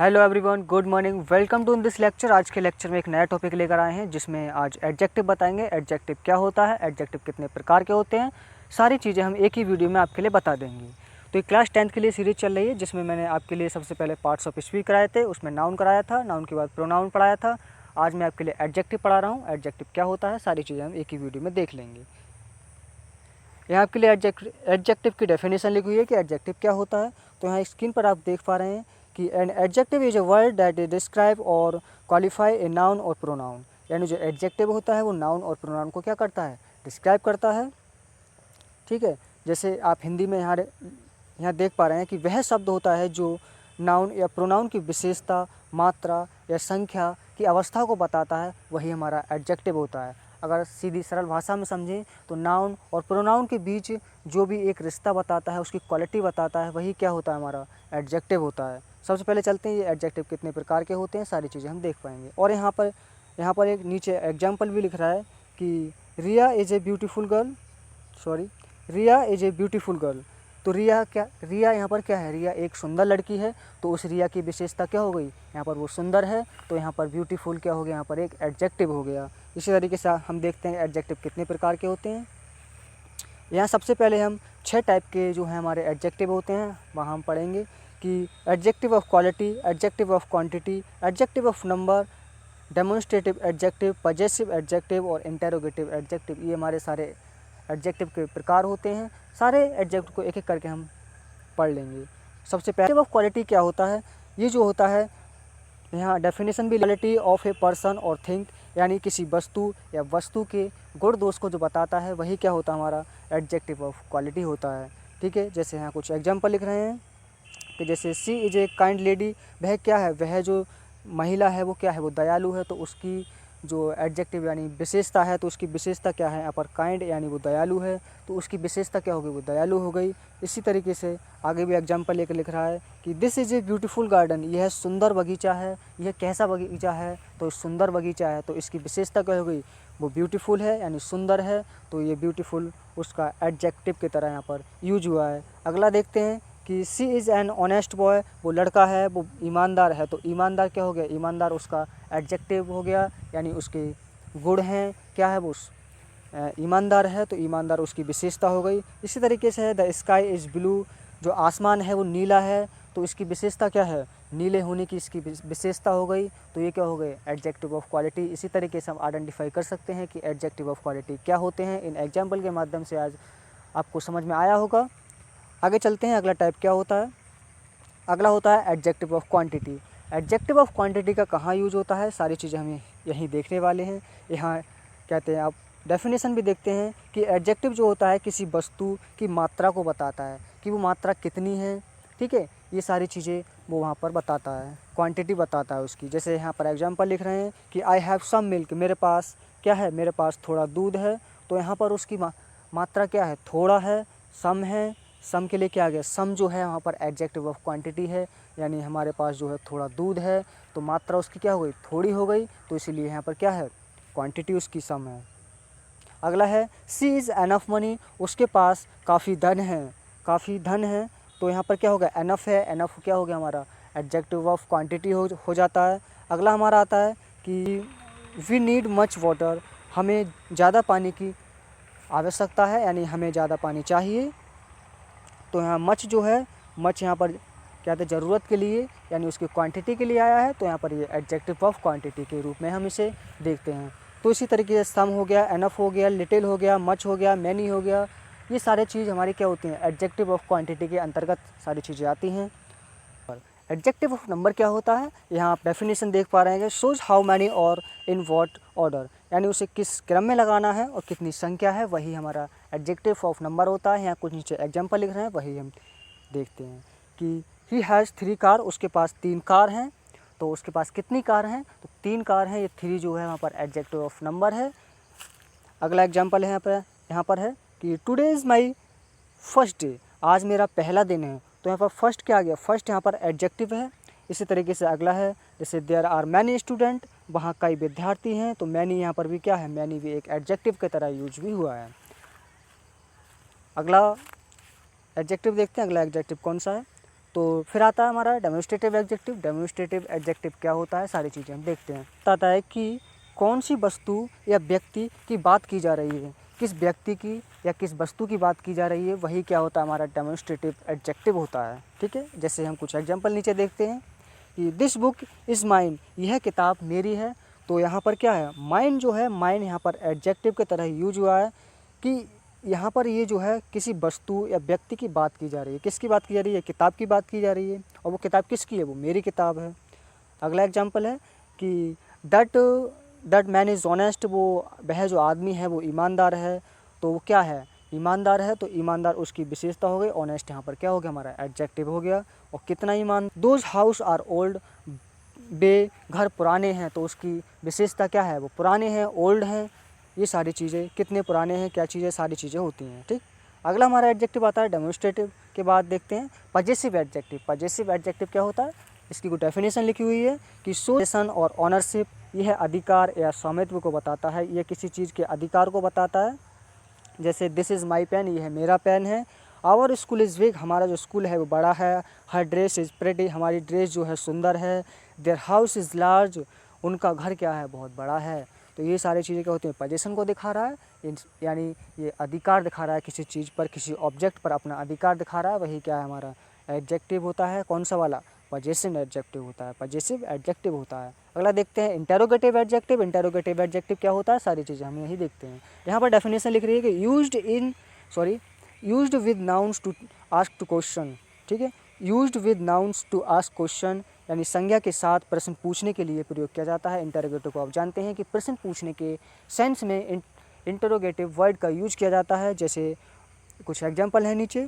Hello everyone, good morning. Welcome to this lecture. आज के lecture में एक नया टॉपिक लेकर आए हैं जिसमें आज एडजेक्टिव बताएंगे। एडजेक्टिव क्या होता है, एडजेक्टिव कितने प्रकार के होते हैं, सारी चीज़ें हम एक ही वीडियो में आपके लिए बता देंगे। तो ये क्लास 10th के लिए सीरीज चल रही है जिसमें मैंने आपके लिए सबसे पहले पार्ट्स ऑफ स्पीच कराए थे, उसमें नाउन कराया था, नाउन के बाद प्रोनाउन पढ़ाया था। आज मैं आपके लिए एडजेक्टिव पढ़ा रहा हूँ। एडजेक्टिव क्या होता है, सारी चीज़ें हम एक ही वीडियो में देख लेंगे। यहाँ आपके लिए एडजेक्टिव की डेफिनेशन लिखी हुई है कि एडजेक्टिव क्या होता है। तो यहाँ स्क्रीन पर आप देख पा रहे हैं कि an adjective is a word that is describe और क्वालिफाई ए नाउन और प्रोनाउन। यानी जो एडजेक्टिव होता है वो नाउन और प्रोनाउन को क्या करता है, डिस्क्राइब करता है। ठीक है, जैसे आप हिंदी में यहाँ देख पा रहे हैं कि वह शब्द होता है जो नाउन या प्रोनाउन की विशेषता, मात्रा या संख्या की अवस्था को बताता है, वही हमारा एडजेक्टिव होता है। अगर सीधी सरल भाषा में समझें तो नाउन और प्रोनाउन के बीच जो भी एक रिश्ता बताता है, उसकी क्वालिटी बताता है, वही क्या होता है, हमारा एडजेक्टिव होता है। सबसे पहले चलते हैं ये एडजेक्टिव कितने प्रकार के होते हैं, सारी चीज़ें हम देख पाएंगे। और यहाँ पर एक नीचे एग्जाम्पल भी लिख रहा है कि Riya is a beautiful girl, Riya is a beautiful girl. तो रिया यहाँ पर क्या है, रिया एक सुंदर लड़की है। तो उस रिया की विशेषता क्या हो गई, यहाँ पर वो सुंदर है। तो यहाँ पर ब्यूटीफुल क्या हो गया, यहाँ पर एक एडजेक्टिव हो गया। इसी तरीके से हम देखते हैं एडजेक्टिव कितने प्रकार के होते हैं। यहाँ सबसे पहले हम 6 टाइप के जो हैं हमारे एडजेक्टिव होते हैं, वहाँ हम पढ़ेंगे कि adjective of quality, adjective of quantity, adjective of number, demonstrative adjective, possessive adjective और इंटेरोगेटिव एडजेक्टिव। ये हमारे सारे एडजेक्टिव के प्रकार होते हैं। सारे एडजेक्टिव को एक एक करके हम पढ़ लेंगे। सबसे पहले ऑफ क्वालिटी क्या होता है, ये जो होता है यहाँ डेफिनेशन भी, क्वालिटी ऑफ ए पर्सन और थिंग, यानी किसी वस्तु या वस्तु के गुण दोष को जो बताता है, वही क्या होता है, हमारा एडजेक्टिव ऑफ क्वालिटी होता है। ठीक है, जैसे यहाँ कुछ एग्जांपल लिख रहे हैं कि जैसे सी इज ए काइंड लेडी, वह क्या है, वह जो महिला है वो क्या है, वो दयालु है। तो उसकी जो एडजेक्टिव यानी विशेषता है, तो उसकी विशेषता क्या है, यहाँ पर काइंड यानी वो दयालु है। तो उसकी विशेषता क्या होगी, वो दयालु हो गई। इसी तरीके से आगे भी एग्जांपल लेकर लिख रहा है कि this is a beautiful garden, यह सुंदर बगीचा है। यह कैसा बगीचा है, तो सुंदर बगीचा है। तो इसकी विशेषता क्या हो गई, वो ब्यूटीफुल है यानी सुंदर है। तो ये ब्यूटीफुल उसका एडजेक्टिव की तरह यहाँ पर यूज हुआ है। अगला देखते हैं कि सी इज़ एन ऑनेस्ट बॉय, वो लड़का है, वो ईमानदार है। तो ईमानदार क्या हो गया, ईमानदार उसका एडजेक्टिव हो गया, यानी उसके गुण हैं, क्या है वो ईमानदार है। तो ईमानदार उसकी विशेषता हो गई। इसी तरीके से द स्काई इज़ ब्लू, जो आसमान है वो नीला है। तो इसकी विशेषता क्या है, नीले होने की इसकी विशेषता हो गई। तो ये क्या हो गए, एडजेक्टिव ऑफ क्वालिटी। इसी तरीके से हम आइडेंटिफाई कर सकते हैं कि एडजेक्टिव ऑफ क्वालिटी क्या होते हैं। इन एग्जाम्पल के माध्यम से आज आपको समझ में आया होगा। आगे चलते हैं, अगला टाइप क्या होता है। अगला होता है adjective of quantity. Adjective of quantity का कहाँ यूज होता है, सारी चीज़ें हमें यहीं देखने वाले हैं। यहाँ कहते हैं, आप डेफिनेशन भी देखते हैं कि एडजेक्टिव जो होता है किसी वस्तु की मात्रा को बताता है कि वो मात्रा कितनी है। ठीक है, ये सारी चीज़ें वो वहाँ पर बताता है, क्वांटिटी बताता है उसकी। जैसे यहाँ पर एग्जांपल लिख रहे हैं कि आई हैव सम मिल्क, मेरे पास क्या है, मेरे पास थोड़ा दूध है। तो यहाँ पर उसकी मात्रा क्या है, थोड़ा है, सम है। सम के लिए क्या आ गया, सम जो है वहाँ पर एडजेक्टिव ऑफ क्वांटिटी है, यानी हमारे पास जो है थोड़ा दूध है। तो मात्रा उसकी क्या हो गई, थोड़ी हो गई। तो इसीलिए यहाँ पर क्या है, क्वांटिटी उसकी सम है। अगला है सी इज़ एनफ मनी, उसके पास काफ़ी धन है, काफ़ी धन है। तो यहाँ पर क्या हो गया, एनफ है। एनफ क्या हो गया, हमारा एडजेक्टिव ऑफ क्वांटिटी हो जाता है। अगला हमारा आता है कि वी नीड मच वाटर, हमें ज़्यादा पानी की आवश्यकता है, यानी हमें ज़्यादा पानी चाहिए। तो यहाँ मच जो है, मच यहाँ पर क्या कहते हैं, ज़रूरत के लिए, यानी उसकी क्वांटिटी के लिए आया है। तो यहाँ पर ये एडजेक्टिव ऑफ क्वांटिटी के रूप में हम इसे देखते हैं। तो इसी तरीके से सम हो गया, एनफ हो गया, लिटिल हो गया, मच हो गया, मैनी हो गया, ये सारे चीज़ हमारी क्या होती हैं, एडजेक्टिव ऑफ क्वांटिटी के अंतर्गत सारी चीज़ें आती हैं। एडजेक्टिव ऑफ नंबर क्या होता है, यहाँ आप डेफिनेशन देख पा रहे हैं, शोज हाउ मैनी और इन व्हाट ऑर्डर, यानी उसे किस क्रम में लगाना है और कितनी संख्या है, वही हमारा एडजेक्टिव ऑफ नंबर होता है। यहाँ कुछ नीचे एग्जांपल लिख रहे हैं, वही हम देखते हैं कि ही हैज़ 3 कार, उसके पास 3 कार हैं। तो उसके पास कितनी कार हैं, तो 3 कार हैं। ये 3 जो है वहाँ पर एडजेक्टिव ऑफ नंबर है। अगला एग्जाम्पल है यहाँ पर है कि today is my first day, आज मेरा पहला दिन है। तो यहाँ पर फर्स्ट क्या आ गया, फर्स्ट यहाँ पर एडजेक्टिव है। इसी तरीके से अगला है जैसे देयर आर मैनी स्टूडेंट, वहाँ कई विद्यार्थी हैं। तो मैनी यहाँ पर भी क्या है, मैनी भी एक एडजेक्टिव की तरह यूज भी हुआ है। अगला एडजेक्टिव देखते हैं, अगला एडजेक्टिव कौन सा है। तो फिर आता है हमारा डेमोन्स्ट्रेटिव एडजेक्टिव। डेमोन्स्ट्रेटिव एडजेक्टिव क्या होता है, सारी चीज़ें हम देखते हैं। बताता है कि कौन सी वस्तु या व्यक्ति की बात की जा रही है, किस व्यक्ति की या किस वस्तु की बात की जा रही है, वही क्या होता है, हमारा डेमोन्स्ट्रेटिव एडजेक्टिव होता है। ठीक है, जैसे हम कुछ एग्जांपल नीचे देखते हैं कि दिस बुक इज़ माइन, यह किताब मेरी है। तो यहाँ पर क्या है, माइन जो है, माइन यहाँ पर एडजेक्टिव की तरह यूज हुआ है कि यहाँ पर ये जो है किसी वस्तु या व्यक्ति की बात की जा रही है। किसकी बात की जा रही है, किताब की बात की जा रही है। और वो किताब किसकी है, वो मेरी किताब है। अगला एग्जांपल है कि दैट मैन इज़ ऑनेस्ट, वह जो आदमी है वो ईमानदार है। तो वो क्या है, ईमानदार है। तो ईमानदार उसकी विशेषता हो गई, ऑनेस्ट यहाँ पर क्या हो गया, हमारा एडजेक्टिव हो गया। और कितना ईमान, दोज हाउस आर ओल्ड, वे घर पुराने हैं। तो उसकी विशेषता क्या है, वो पुराने हैं, ओल्ड हैं। ये सारी चीज़ें, कितने पुराने हैं, क्या चीज़ें, सारी चीज़ें होती हैं। ठीक, अगला हमारा एडजेक्टिव आता है डेमोन्स्ट्रेटिव के बाद देखते हैं पजेसिव एडजेक्टिव। पजेसिव एडजेक्टिव क्या होता है, इसकी कोई डेफिनेशन लिखी हुई है कि पोजेशन और ऑनरशिप, यह अधिकार या स्वामित्व को बताता है, यह किसी चीज़ के अधिकार को बताता है। जैसे दिस इज़ माई पेन, यह मेरा पेन है। आवर स्कूल इज़ बिग, हमारा जो स्कूल है वो बड़ा है। हर ड्रेस इज़ प्रेटी, हमारी ड्रेस जो है सुंदर है। देयर हाउस इज़ लार्ज, उनका घर क्या है, बहुत बड़ा है। तो ये सारी चीज़ें क्या होती हैं, पोजीशन को दिखा रहा है, यानी ये अधिकार दिखा रहा है किसी चीज़ पर, किसी ऑब्जेक्ट पर अपना अधिकार दिखा रहा है। वही क्या है, हमारा एडजेक्टिव होता है। कौन सा वाला, पजेसिव एडजेक्टिव होता है, पजेसिव एडजेक्टिव होता है। अगला देखते हैं इंटेरोगेटिव एडजेक्टिव। इंटेरोगेटिव एडजेक्टिव क्या होता है, सारी चीज़ें हम यही देखते हैं। यहाँ पर डेफिनेशन लिख रही है कि used with nouns to ask to question. ठीक है, used with nouns to ask question, यानी संज्ञा के साथ प्रश्न पूछने के लिए प्रयोग किया जाता है। इंटेरोगेटिव को आप जानते हैं कि प्रश्न पूछने के सेंस में इंटेरोगेटिव वर्ड का यूज किया जाता है। जैसे कुछ एग्जांपल है नीचे,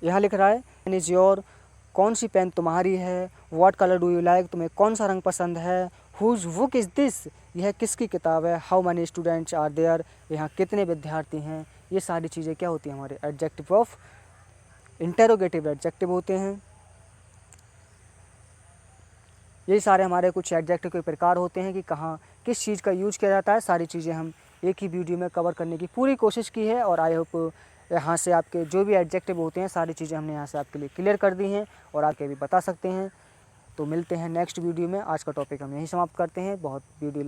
यहाँ लिख रहा है पेन इज़ योर, कौन सी पेन तुम्हारी है। What colour do you like, तुम्हें कौन सा रंग पसंद है। हुज बुक इज़ दिस, यह किसकी किताब है। How many students are there, यहाँ कितने विद्यार्थी हैं। ये सारी चीज़ें क्या होती हैं, हमारे एडजेक्टिव ऑफ इंटेरोगेटिव एडजेक्टिव होते हैं। यही सारे हमारे कुछ एडजेक्टिव के प्रकार होते हैं कि कहाँ किस चीज़ का यूज किया जाता है। सारी चीज़ें हम एक ही वीडियो में कवर करने की पूरी कोशिश की है। और आई होप यहाँ से आपके जो भी एडजेक्टिव होते हैं, सारी चीज़ें हमने यहाँ से आपके लिए क्लियर कर दी हैं और आगे भी बता सकते हैं। तो मिलते हैं नेक्स्ट वीडियो में। आज का टॉपिक हम यहीं समाप्त करते हैं। बहुत वीडियो